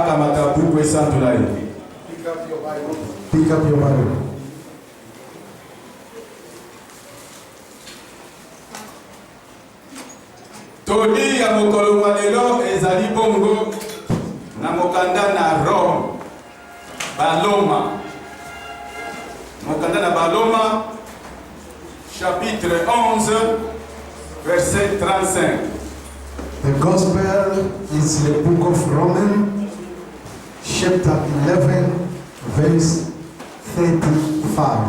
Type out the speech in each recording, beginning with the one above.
Akamata buku esantulai. Pick up your Bible. Pick up your Bible. Todi ya mokolo malelo ezali bongo na mokanda na Rome. Baloma. Mokanda na Baloma, chapitre 11, verset 35. The Gospel is the book of Romans, chapter 11, verse 35.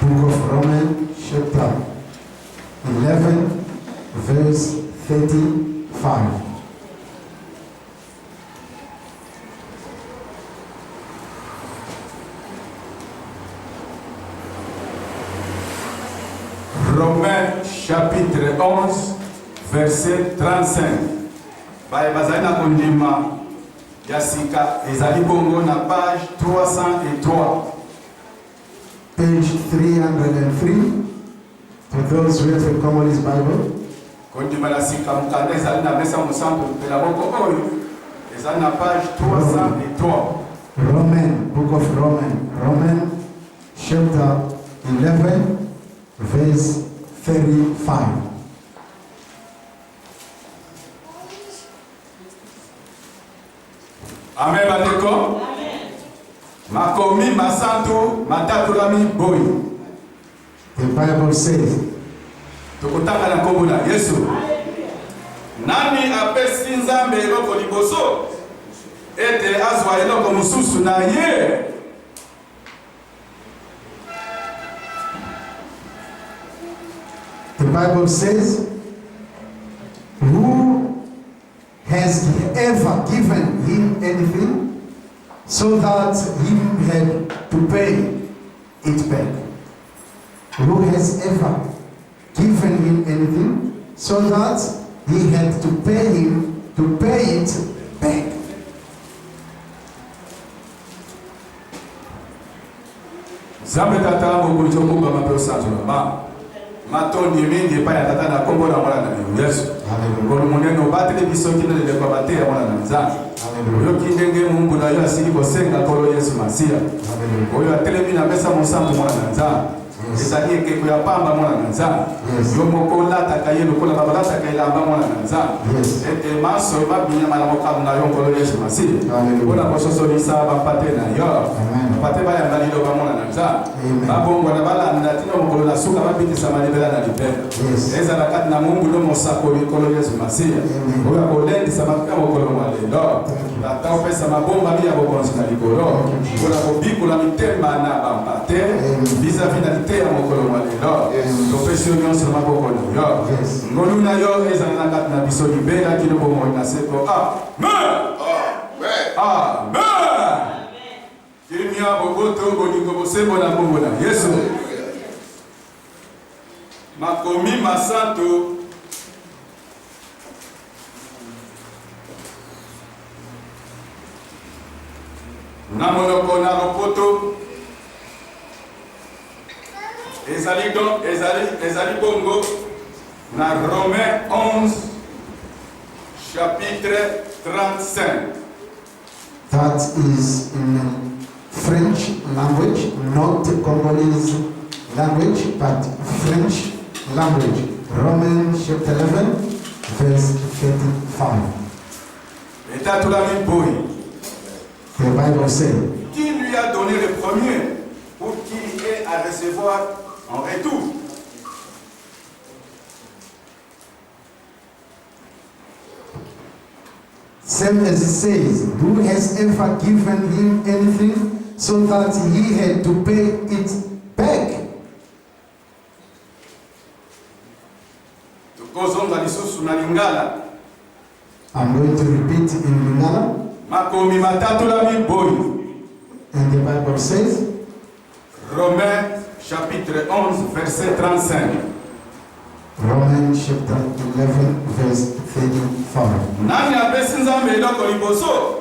Book of Romans, chapter 11, verse 35. Romains chapitre 11, verset 35. Baye bazali na kondima ya sika ezali bongo na page 303. Page 303. For those who have a common Bible. Kondima la sika mukanda ezali na mesa musantu pela boko oyo ezali na page 303. Book of Romans, chapter 11, verse 35. Amen bateko. Makomi masantu matatulami boy. The Bible says, tukutaka na kombo la Yesu. Nani apesi Nzambe eloko liboso ete azwa eloko mususu na ye. The Bible says, who has ever given him anything so that he had to pay it back? Who has ever given him anything so that he had to pay it back? Nzambe tata mokonzi okumba mape osanzula ma matondi mingi pa ya tata na kombo na mwana na Yesu. Ngolo muneno batele bisoki na lelekwa bate ya mwana na Nzambe. Oyo kindenge Mungu na yo asili kosenga kolo Yesu Masia. Oyo atelemi na mesa musantu mwana na Nzambe. ezali ekeko ya pamba mwana na Nzambe yo moko lataka ye lokola babalataka elamba mwana na Nzambe ete maso babinyama na mokamu na yo nkolo Yesu Masihi mpona kososolisa bapate na yo bapate bayamba Liloba mwana na Nzambe babongwana balanda tina mokolo na suka babitisa malibela na libela ezala kati na Mungu no mosakoli nkolo Yesu Masihi oyo akolendisa mafuta mokolo mwa lelo tata opesa mabomba biya bokonzi na likolo mpona kobikula mitema na bampate vis-à-vis na lite ya mokolo mwa lelo topesi yo nyonso na maboko na yo ngolu na yo ezala na kati na biso libela kino bomoi na seko amen amen kimia boboto bolingo bosembo na bongo na Yesu makomi masanto na monoko na lopoto ezali bongo na Romains 11 chapitre 35. That is in French language, not Congolese language, but French language. Romans chapter 11, verse 35. The Bible says, qui lui a donné le premier pour qu'il ait à recevoir en retour? Same as it says, who has ever given him anything so that he had to pay it back? I'm going to repeat in Lingala. And the Bible says, Romains chapitre 11 verset 35. Romans chapter 11 verse 35. Nani apesi Nzambe eloko liboso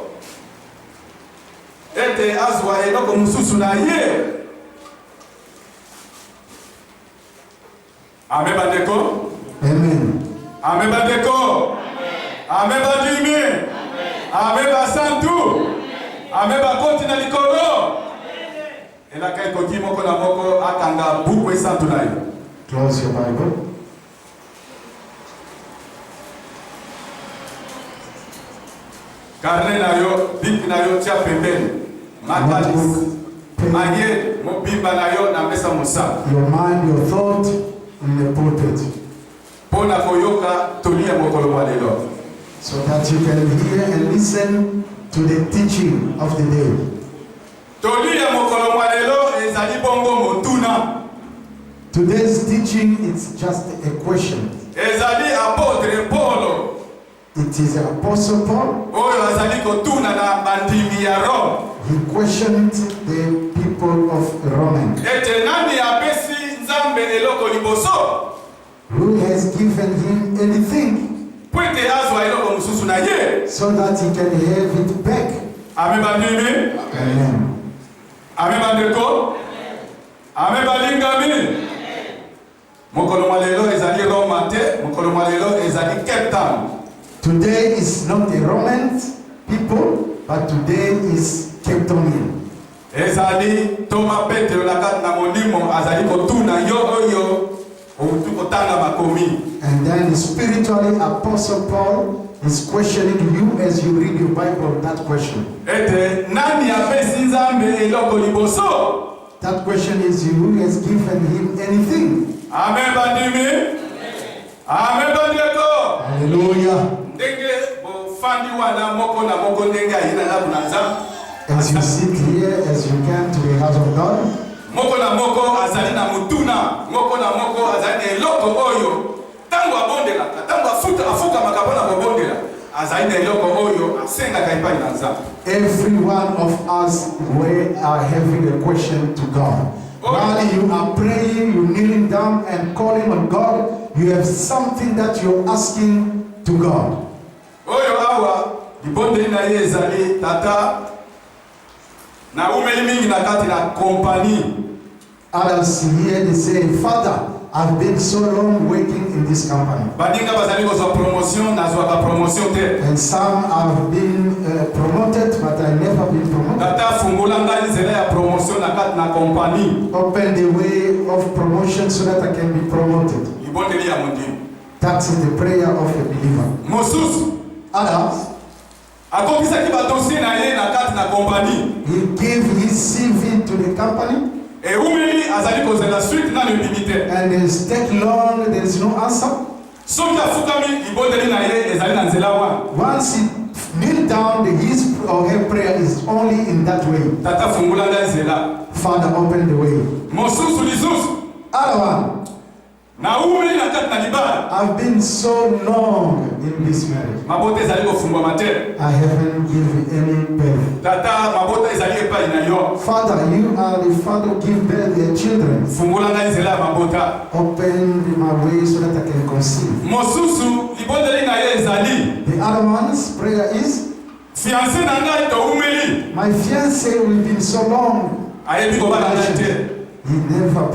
ete azwa eloko mususu na ye? Amen bandeko? Amen. Amen bandeko? Amen badimi. Amen basantu. Amen bakoti na likolo. Et la kai koki moko na moko akanga buku esantu na yo. Close your Bible. Carnet na yo, bik na yo tia pembeni. Makalis. Maye mobimba na yo na mesa musa. Your mind, your thought in the pulpit. Pona koyoka tolia mokolo mwa lelo. So that you can hear and listen to the teaching of the day. Tolia mokolo mwa lelo ezali bongo motuna. Today's teaching is just a question. Ezali apotre Paulo. It is Apostle Paul. Oyo azali kotuna na bandimi ya Rome. He questioned the people of Rome. Ete nani apesi Nzambe eloko liboso? Who has given him anything Pwete azwa eloko mususu na ye. so that he can have it back? Ame bandimi? Amen. Ame bandeko? Ame balingami? Mokolo mwa lelo ezali Roma te, mokolo mwa lelo ezali Cape Town. Today is not the Roman people, but today is Cape Town. Ezali Toma Petro lakat na monimo azali kotuna yo oyo utukotanga makomi. And then spiritually, Apostle Paul is questioning you as you read your Bible that question. Ete nani apesi Nzambe eloko liboso? That question is who has given him anything? Amen bandimi. Amen bandeko. Hallelujah. Ndenge bo fandi wana moko na moko ndenge ayina na kunanza. As you sit here, as you come to the house of God, Moko na moko azali na mutuna, moko na moko azali na eloko oyo. Tango abondela, tango afuka makabona bobondela. Azali na eloko oyo asenga kaipai na Nzambe. every one of us, we are having a question to God. While you are praying, you're kneeling down and calling on God, you have something that you're asking to God. Oyo awa libondeli na ye ezali tata na umeli mingi na kati na kompani. Others here, they say, Father, I've been so long working in this company. Baninga bazali kozwa promotion na zwa ka promotion te. And some have been promoted, but I never been promoted. Tata fungula ngai nzela ya promotion na kati na kompani. Open the way of promotion so that I can be promoted. Libondeli ya mundimu. That is the prayer of a believer. Mosusu Others, akopisa ki badossier na ye na kati na kompani. he gave his CV to the company. E umeli azali kozela suite na limite. And it's take long, there is no answer. Soki afukami libondeli na ye ezali na nzela wa. Once he kneel down, his or her prayer is only in that way. Tata fungula ngai nzela. Father, open the way. Mosusu lisusu Other one, na umeli na kati na libala. I've been so long in this marriage. Mabota ezali kofungwa mate. I haven't given any birth. Tata mabota ezali epai na yo. Father, you are the father who give birth their children. Fungula ngai nzela ya mabota. Open my way so that I can conceive. Mosusu libondeli na ye ezali. The other one's prayer is, Fiancé na ngai to umeli. my fiancé will be so long. Ayebi kobala ngai te. He never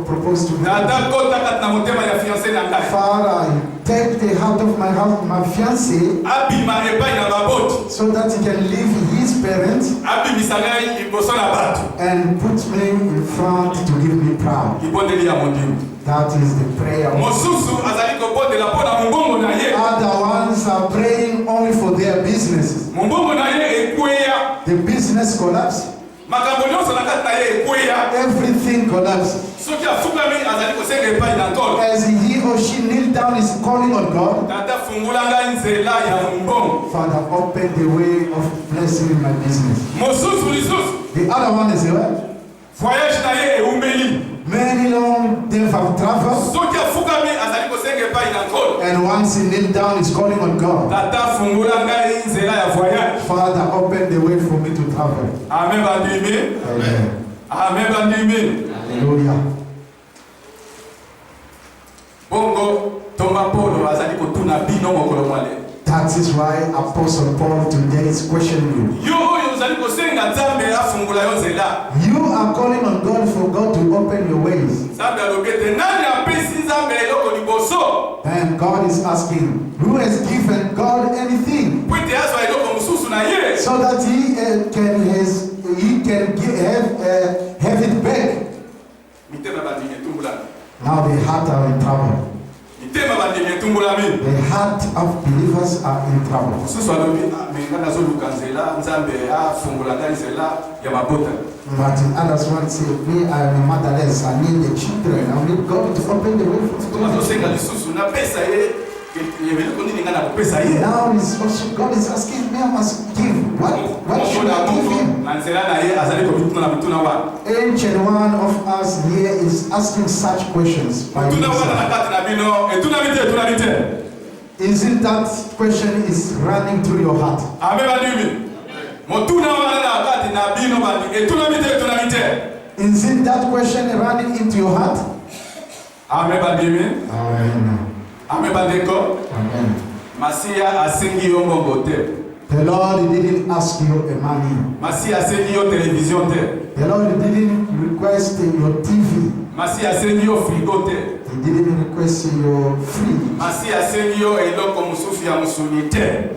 proposed to me. Tata kota kati na motema ya fiancé na ngai. Father, take the heart of my fiancé Abima epai na baboti. so that he can leave his parents Abimisa ngai liboso na bato. and put me in front to give me proud. Libondeli ya mondimu. That is the prayer. Mosusu azali kobondela pona mumbongo na ye. Other ones are praying only for their businesses. Mumbongo na ye ekweya. The business collapse. Makambo nyonso na kati na ye ekweya. Everything collapses. Soki afukami azali kosenga epai na nkolo. As he or she kneel down is calling on God. Tata fungula ngai nzela ya mumbongo. Father, open the way of blessing in my business. Mosusu lisusu. The other one is what? Voyage na ye eumeli. Many long they have traveled. Soki afukami azali kosenga epai na nkolo. And once he kneel down is calling on God. Tata fungula ngai nzela ya voyage. Father, open the way for me to travel. Amen bandimi. Amen. Amen bandimi. Hallelujah. Bongo Toma Paulo azali kotuna bino mokolo mwale. That is why Apostle Paul today is questioning you. Yo oyo uzali kosenga Nzambe afungula yo nzela. You are calling on God for God to open your ways. Nzambe alobete nani apesi Nzambe eloko liboso? And God is asking, who has given God anything? heart are in trouble. The heart of believers are in trouble. But others want to say, me, I am a motherless, I need the children, I need God to open the way for them. Now is also God is asking me, I must give. What should I give him? Each and one of us here is asking such questions. Isn't that question is running through your heart? Isn't that question running into your heart? Amen. Amen. The Lord didn't ask you a money. The Lord didn't request your TV. He didn't request your fridge.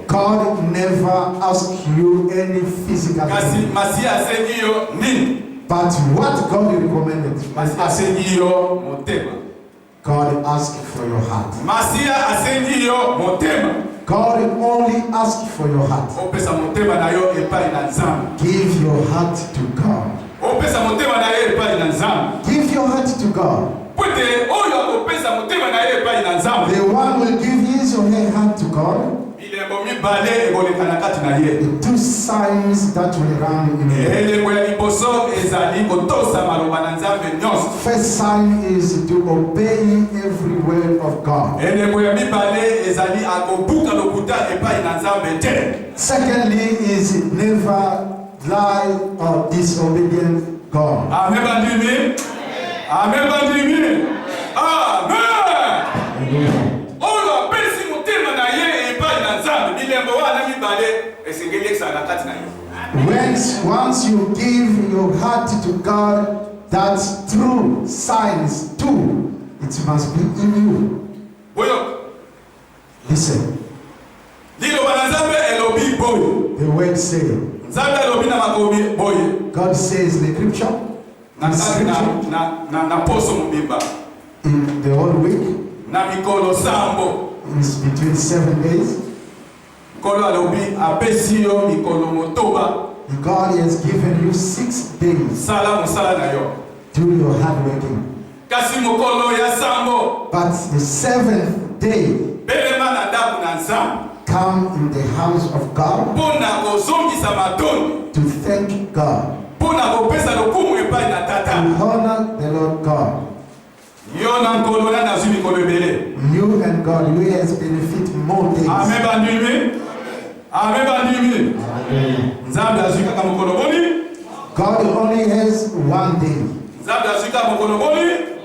God never asked you any physical thing. But what God recommended, God asked for your heart. God only asks for your heart. Give your heart to God. Give your heart to God. The one will give his or her heart to God. The two signs that will run in you. First sign is to obey every word of God. Secondly is never lie or disobedient God. Amen. Amen. Once you give your heart to God, that's true signs too. It must be in you. Listen. The word says. God says in the scripture. In the whole week. It's between 7 days. God has given you 6 days. Do your hard working. But the 7th day, come in the house of God to thank God, to honor the Lord God. You and God, you has benefit more days. Amen. God only has 1 day.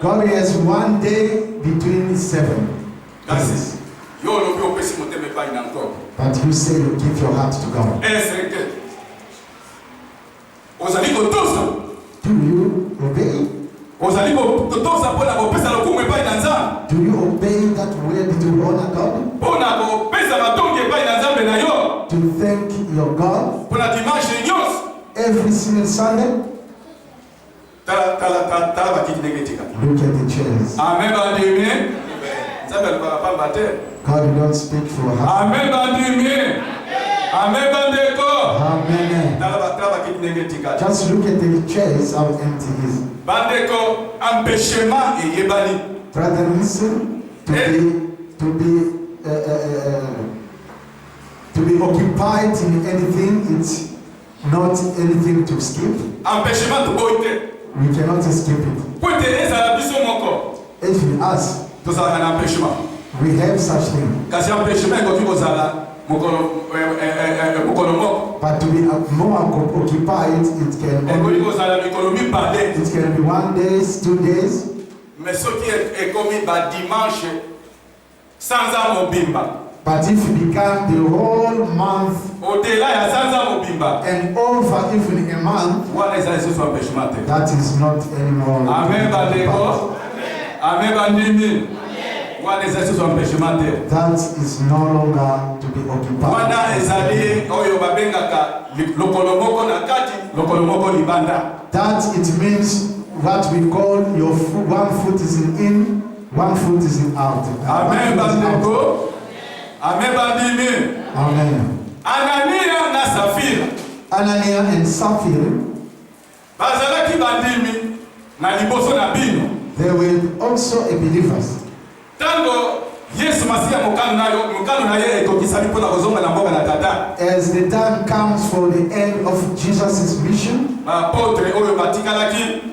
God has 1 day between 7 days. But you say you give your heart to God. Do you obey? Do you obey that word to honor God? To thank your God every single Sunday? Look at the chairs. God don't speak for her. Amen. Just look at the chairs, how empty it is. Brother, listen. To be occupied in anything, it's not anything to skip. We cannot skip it. Even us, we have such thing. But to be more occupied, it can be 1 day, 2 days. But if you become the whole month and over even a month, that is not anymore. That is no longer to be occupied. That it means what we call your one foot is in One foot is out. Amen, bandeko. Amen, bandimi. Amen. Anania na Safira. Anania and Sapphira. Bazalaki bandimi na liboso na bino. They were also a believers. Tango Yesu Masia mukano na ye ekokisami pona kozonga na mboka na tata. As the time comes for the end of Jesus' mission, Apotre oyo batikalaki.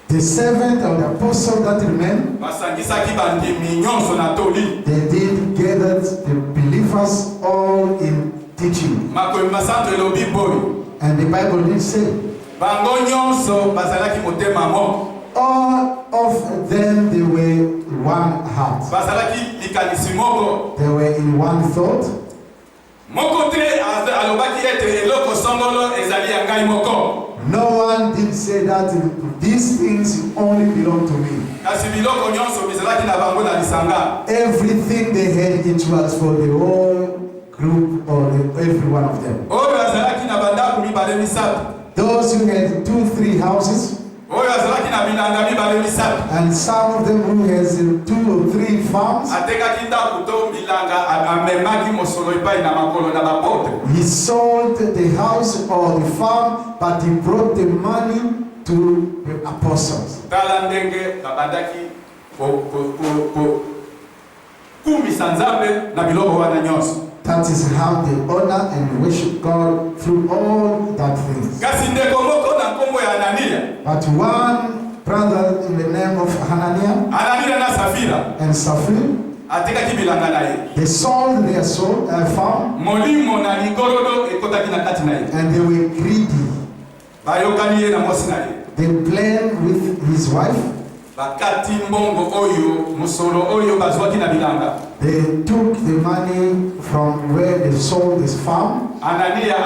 the servant or the apostle that remained, Basangisaki bandimi nyonso na toli. they did gather the believers all in teaching. Makomi masanto elobi boy. And the Bible did say, Bango nyonso bazalaki motema mo. all of them, they were one heart. Bazalaki likanisi moko. They were in one thought. Moko te alobaki ete eloko songolo ezali ya ngai moko. No one did say that these things only belong to me. Kasi biloko nyonso bizalaki na bango na lisanga. Everything they had, it was for the whole group or every one of them. Oyo azalaki na bandaku mibale misato. Those who had 2-3 houses, Oyo azalaki na bilanga mibale misato. and some of them who has 2 or 3 farms. Atekaki ndaku to bilanga amemaki mosolo epai na makolo na bapotre. He sold the house or the farm, but he brought the money to the apostles. Tala ndenge babandaki kumisa Nzambe na biloko wana nyonso. That is how they honor and worship God through all that things. Kasi ndeko moko na nkombo ya Anania. But one brother in the name of Hananiah Anania na Safira. and Sapphira, Atekaki bilanga na ye. they sold their farm, Molimo na ligorodo ekotaki na kati na ye. and they were greedy. Bayokani ye na mosi na ye. They planned with his wife. Bakati mbongo oyo musolo oyo bazwaki na bilanga. They took the money from where they sold this farm, Anania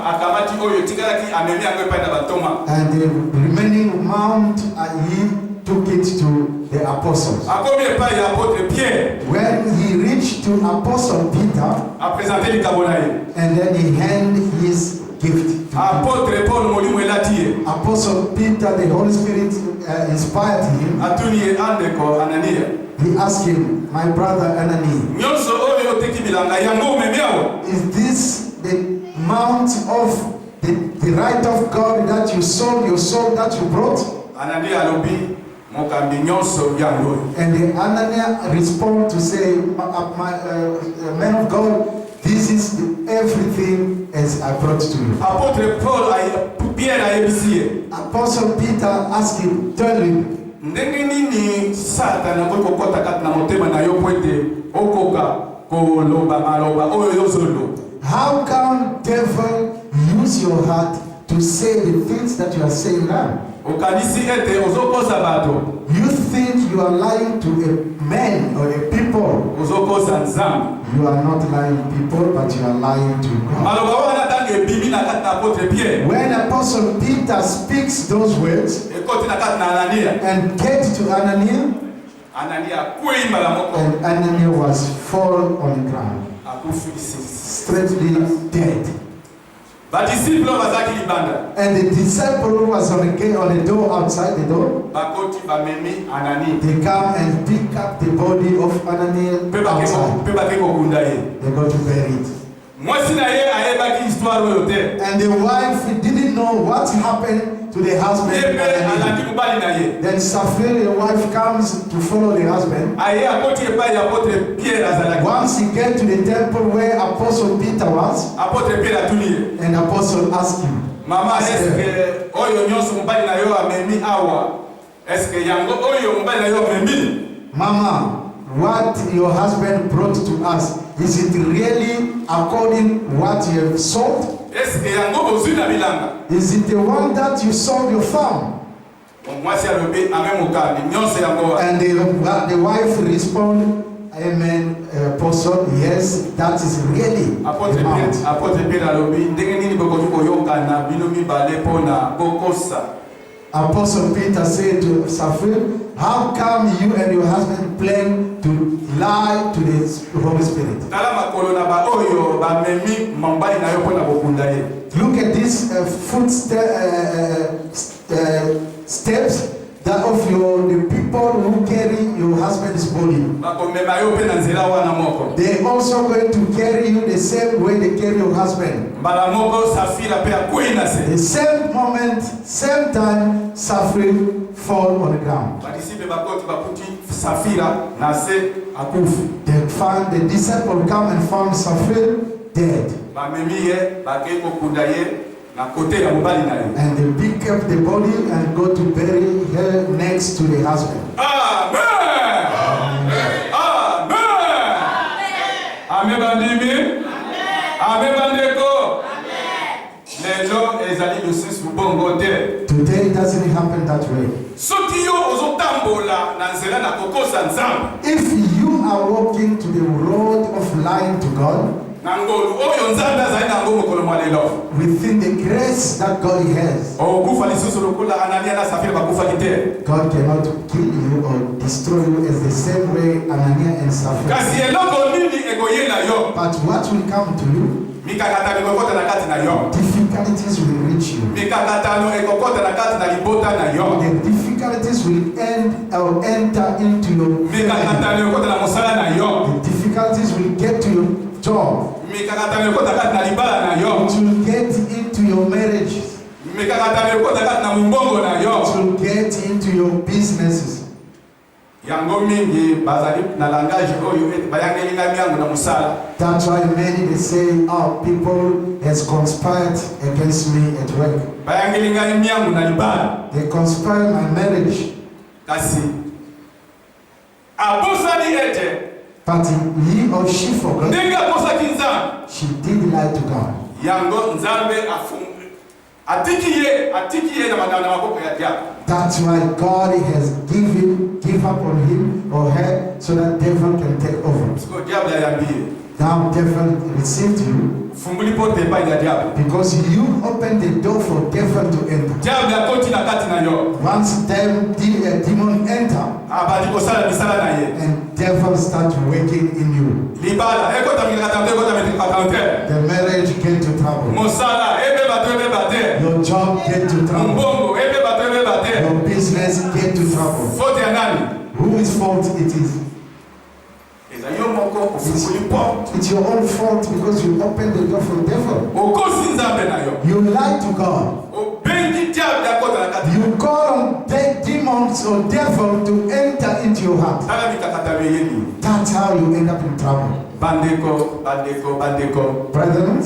akamati oyo tikalaki amemi yango epai na batoma. and the remaining amount he took it to the apostles. Akomi epai ya apotre Pierre. When he reached to Apostle Peter, Apresente likabo na ye. and then he handed his gift to Apotre Paul molimo elati ye. Apostle Peter, the Holy Spirit inspired him. Atuni ye andeko Anania. He asked him, my brother Ananias, Nyonso oyo teki bilanga yango umemiawo. is this the amount of the right of God that you sold, your soul that you brought? Anania alobi mokambi nyonso yango. And the Ananias respond to say, man of God, this is everything as I brought to you. Apotre Paul Pierre ayebisi ye. Apostle Peter asked him, tell him, Ndenge nini Satan akokota kati na motema na yo kwete okoka koloba maloba oyo yozolo. how come devil use your heart to say the things that you are saying now? Okanisi ete ozokosa bato. You think you are lying to a man or a people. Ozokosa Nzambe. You are not lying people, but you are lying to God. Maloba wana tange bibi na kati na apotre Pierre. When Apostle Peter speaks those words Ekoti na kati na Anania. and get to Ananias, Anania kuimba la moko. and Ananias was fall on the ground, Akufi straightly dead. Badisiplo bazaki libanda. And the disciple who was on the gate, on the door, outside the door, Bakoti bamemi Anani. they come and pick up the body of Ananias outside. Pe bakeko kunda ye. They go to bury it. Mwasi na ye ayebaki histoire oyo te. And the wife didn't know what happened to the husband. Ebe alaki mobali na ye. Then Sapphira, the wife, comes to follow the husband. Aye akoti epai ya apotre Pierre azalaki. Once he get to the temple where Apostle Peter was, Apotre Pierre atuli ye. and Apostle asked him, Mama eske oyo nyonso mobali na yo amemi awa. Eske yango oyo mobali na yo amemi. Mama, what your husband brought to us, is it really according what you have sold? Eske yango bozwi na bilanga. Is it the one that you sold your farm? Mwasi alobi amemukani nyonso yango. And the wife responded, amen, Apostle, yes, that is really the amount. Apotre Pierre alobi ndenge nini bokoki koyokana bino mibale pona kokosa. Apostle Peter said to Sapphira, how come you and your husband plan to lie to the Holy Spirit? Tala makolo na ba oyo ba memi mambali na yo pona bokunda ye. Look at these steps that of the people who carry your husband's body. They're also going to carry you the same way they carry your husband. The same moment, same time, suffering fall on the ground. They find the disciple come and found suffering dead. And they pick up the body and go to bury her next to the husband. Amen. Amen. Amen. Today it doesn't happen that way. If you are walking to the road of lying to God, within the grace that God has, God cannot kill you or destroy you as the same way Ananias and Sapphira. But what will come to you? Difficulties will reach you. The difficulties will enter into your family. The difficulties will get to your job. It will get into your marriage. It will get into your businesses. That's why many they say, oh, people has conspired against me at work. They conspired my marriage. But he or she forgot. She did lie to God. That's why God has give up on him or her so that devil can take over. Now devil received you because you opened the door for devil to enter. Once demon enter and devil start working in you, the marriage get to trouble, your job get to trouble, your business get to trouble. Whose fault it is? It's your own fault because you opened the door for the devil. You lied to God. You call on demons or devil to enter into your heart. That's how you end up in trouble. Brethren,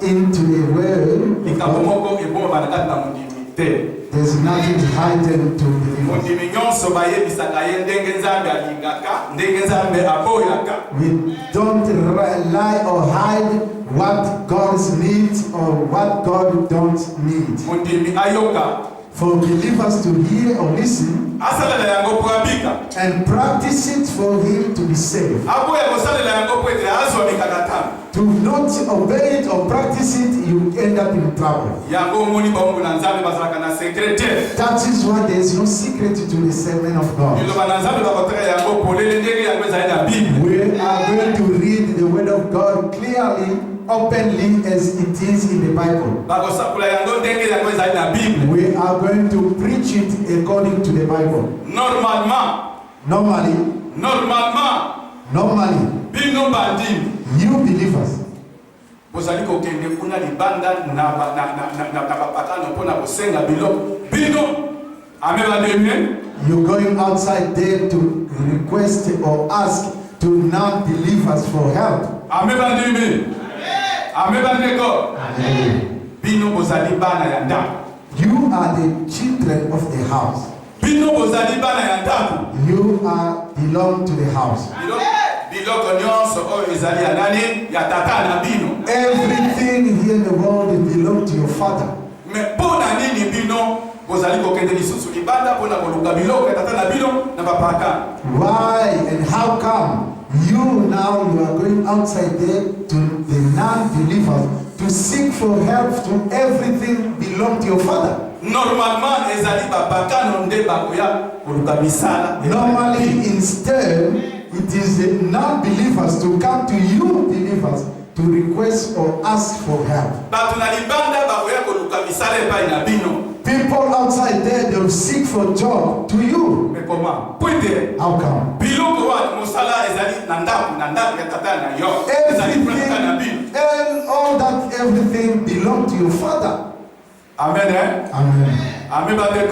into the world, there's nothing hidden to believers. We don't lie or hide what God needs or what God don't need. For believers to hear or listen and practice it for him to be saved. To not obey it or practice it, you end up in trouble. That is why there is no secret to the sermon of God. We are going to read the word of God clearly, openly as it is in the Bible. We are going to preach it according to the Bible. Normally, you believers, you're going outside there to request or ask to non-believers for help. Amen. You are the children of the house. You are belong to the house. Everything here in the world belongs to your father. Why and how come you now you are going outside there to the non-believers to seek for help to everything belong to your father? Normally, instead it is the non-believers to come to you believers to request or ask for help. People outside there, they will seek for job to you. How come? Everything, and all that, everything belongs to your father. Amen. Eh? Amen. Amen. Amen.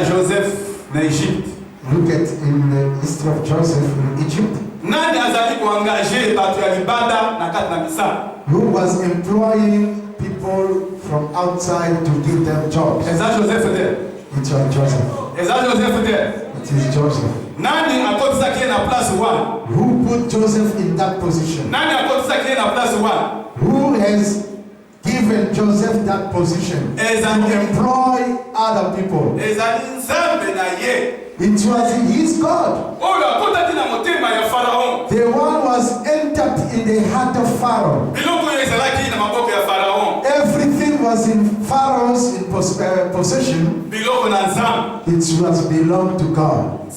Joseph in Egypt. Look at in the history of Joseph in Egypt. Who was employing people from outside to give them jobs? Is that Joseph there? It's Joseph. Is that Joseph there? It is Joseph. Who put Joseph in that position? Who has given Joseph that position to employ other people? It was his God. The one was entered in the heart of Pharaoh. Everything was in Pharaoh's possession. It was belonged to God.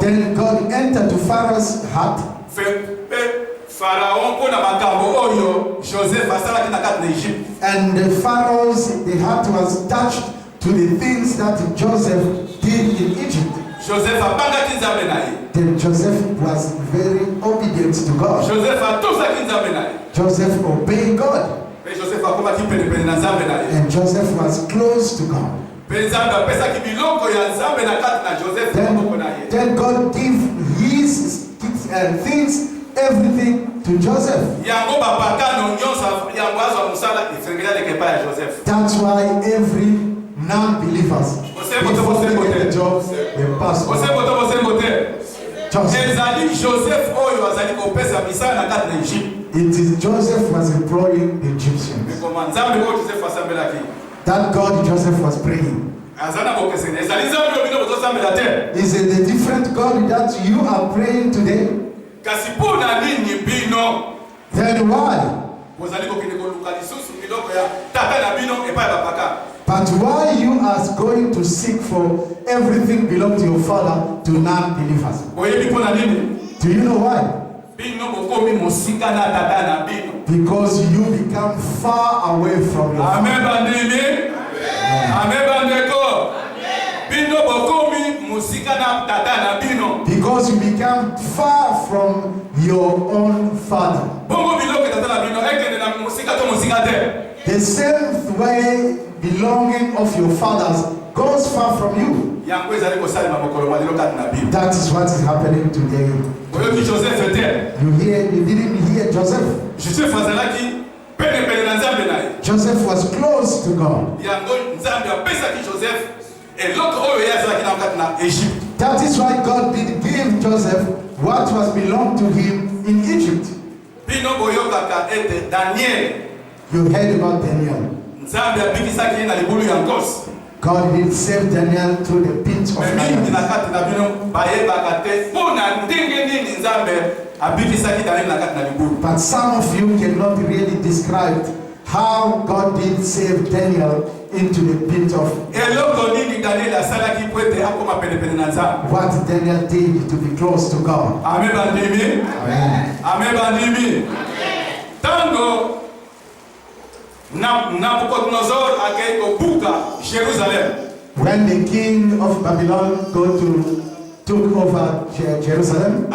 Then God entered to Pharaoh's heart. And the Pharaoh's heart was touched to the things that Joseph did in Egypt. Then Joseph was very obedient to God. Joseph obeyed God. And Joseph was close to God. Then God gave his things, everything to Joseph. That's why every non-believers, before they get the jobs, they pass. It is Joseph was employing the Egyptians. That God Joseph was praying. Is it the different God that you are praying today? Then why? But why you are going to seek for everything belong to your father to non-believers? Do you know why? Because you become far away from your father. Because you become far from your own father. The same way belonging of your fathers goes far from you. That is what is happening today. You didn't hear Joseph. Joseph was close to God. That is why God did give Joseph what was belonged to him in Egypt. You heard about Daniel. God did save Daniel through the pit of lions. But some of you cannot really describe how God did save Daniel into the pit of what Daniel did to be close to God. Amen. Amen. Tango Nabucodonosor Jerusalem. When the king of Babylon took over Jerusalem,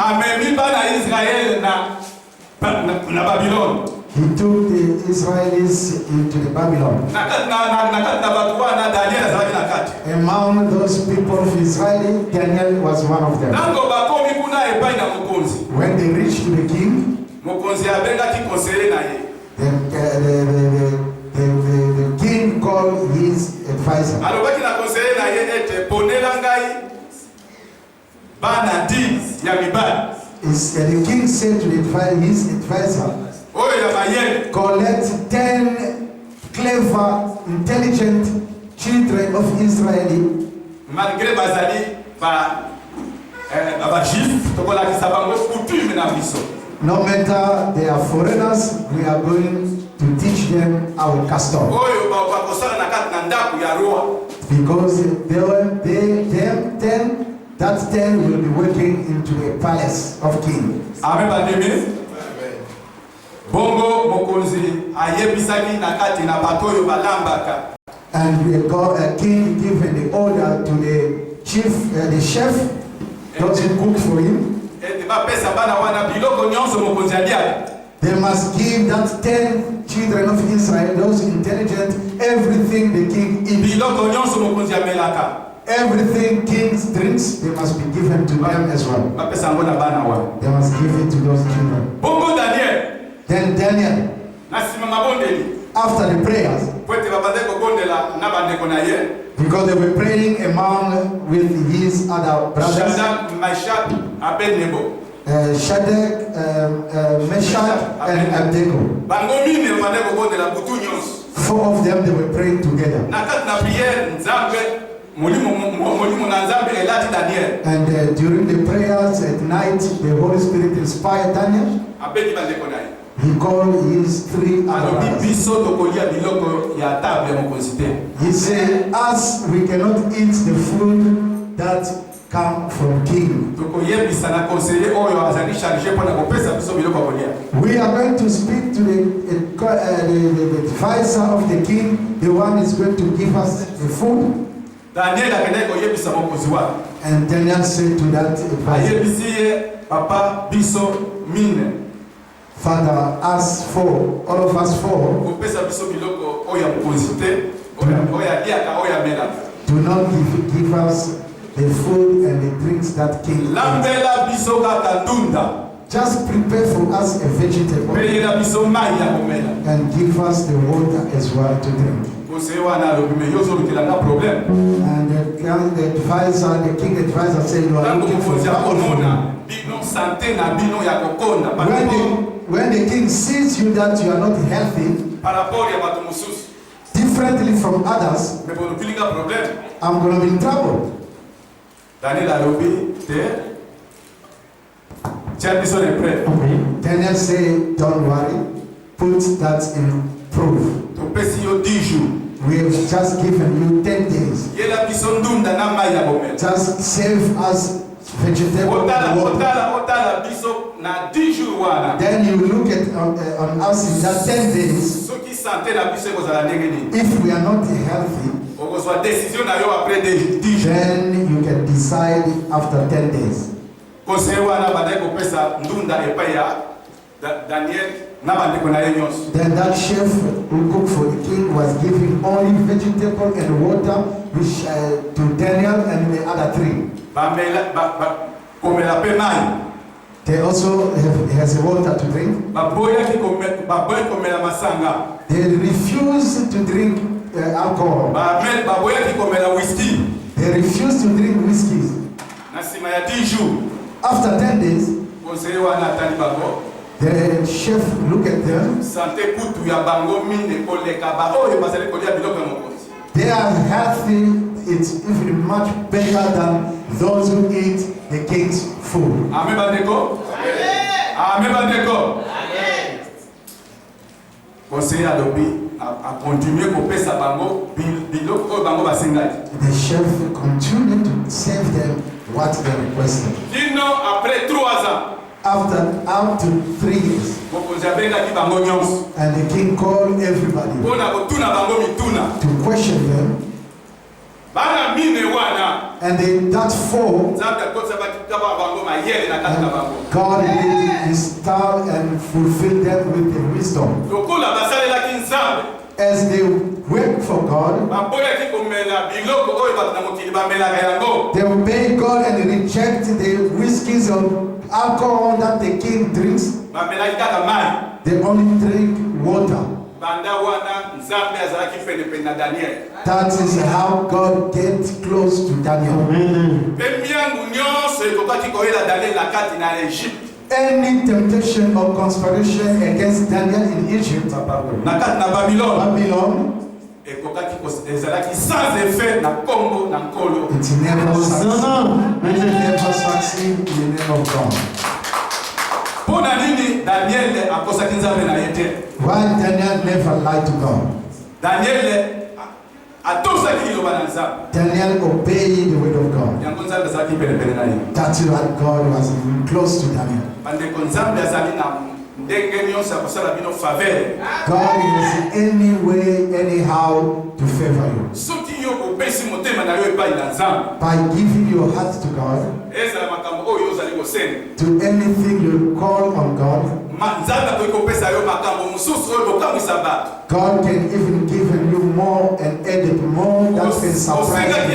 he took the Israelis into the Babylon. Among those people of Israel, Daniel was one of them. When they reached to the king, the king called his advisor. The king said to his advisor, collect 10 clever, intelligent children of Israel. No matter they are foreigners, we are going to teach them our custom. Because they that 10 will be working into the palace of king. Amen, bandemi. Bongo mokonzi ayebisaki na kati na batoyo balambaka. And a king given the order to the chief, the chef, doesn't cook for him. They must give that 10 children of Israel, those intelligent, everything the king eats. Everything kings drinks, they must be given to them as well. They must give it to those children. Then Daniel, after the prayers, because they were praying among with his other brothers, Shadrach, Meshach, and Abednego. 4 of them, they were praying together. And during the prayers at night, the Holy Spirit inspired Daniel. He called his 3 other brothers. He said, as we cannot eat the food that come from king, we are going to speak to the advisor of the king, the one is going to give us the food. And Daniel said to that advisor, Father, us 4, all of us 4, do not give us the food and the drinks that king eats. Just prepare for us a vegetable and give us the water as well to drink. And the advisor, the king advisor said, you are looking for trouble. When the king sees you that you are not healthy, differently from others, I'm going to be in trouble. Daniel said, don't worry, put that in proof. We have just given you 10 days. Just save us vegetable water. Then you look at on us in that 10 days. If we are not healthy, then you can decide after 10 days. Then that chef who cooked for the king was giving only vegetable and water which, to Daniel and the other 3. They also has a water to drink. They refuse to drink alcohol. They refuse to drink whiskey. After 10 days, the chef look at them. They are healthy. It's even much better than those who eat the king's food. Amen. Amen. The chef continued to serve them what they requested. After up to 3 years, and the king called everybody to question them. And that 4, God did his style and fulfilled them with the wisdom. As they work for God, they obey God and reject the whiskeys or alcohol that the king drinks. They only drink water. That is how God gets close to Daniel. Any temptation or conspiration against Daniel in Egypt, Babylon, it never succeeds in the name of God. Why Daniel never lied to God? Daniel obeyed the word of God. That's why God was close to Daniel. God is any way, anyhow to favor you. By giving your heart to God, to anything you call on God, God can even give you more and add more that can surprise you.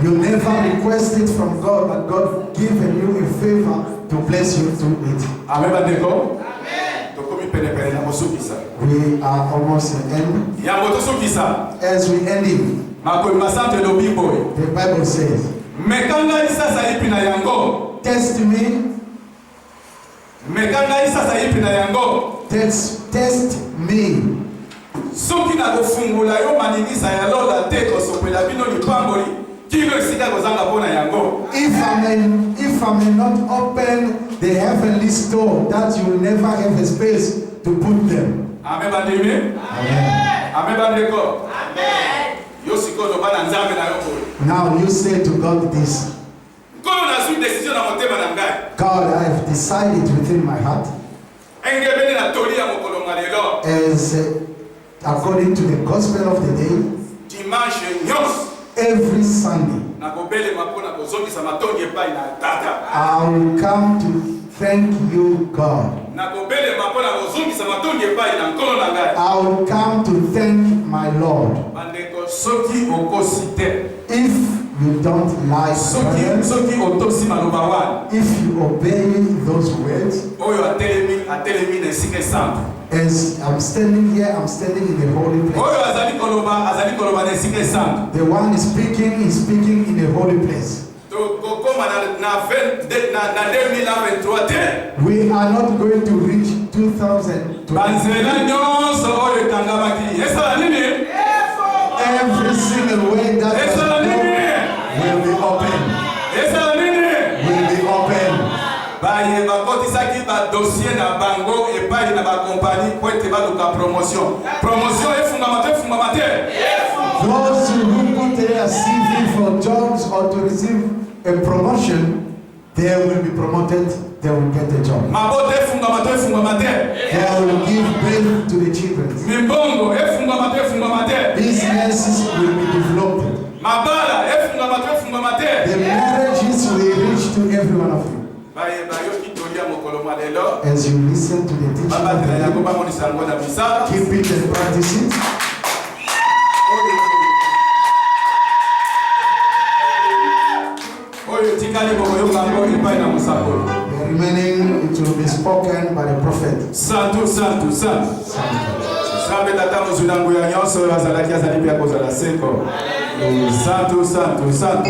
You never request it from God, but God given you a favor to bless you to it. Amen. We are almost in end. As we end it, the Bible says, test me. Test me. If I may not open the heavenly store, that you will never have a space to put them. Amen. Now you say to God this. God, I have decided within my heart, as according to the gospel of the day, every Sunday, I will come to thank you, God. I will come to thank my Lord. If you don't like prayers, if you obey those words, as I'm standing here, I'm standing in the holy place. The one speaking is speaking in the holy place. We are not going to reach 2020. Every single way that will be open. Will be open. Those who put their CV for jobs or to receive a promotion, they will be promoted, they will get a job. They will give birth to the children. Businesses will be developed. The marriages will reach to every one of you. As you listen to the teaching, keep it and practice it. The remaining, it will be spoken by the prophet. Santo. Santo.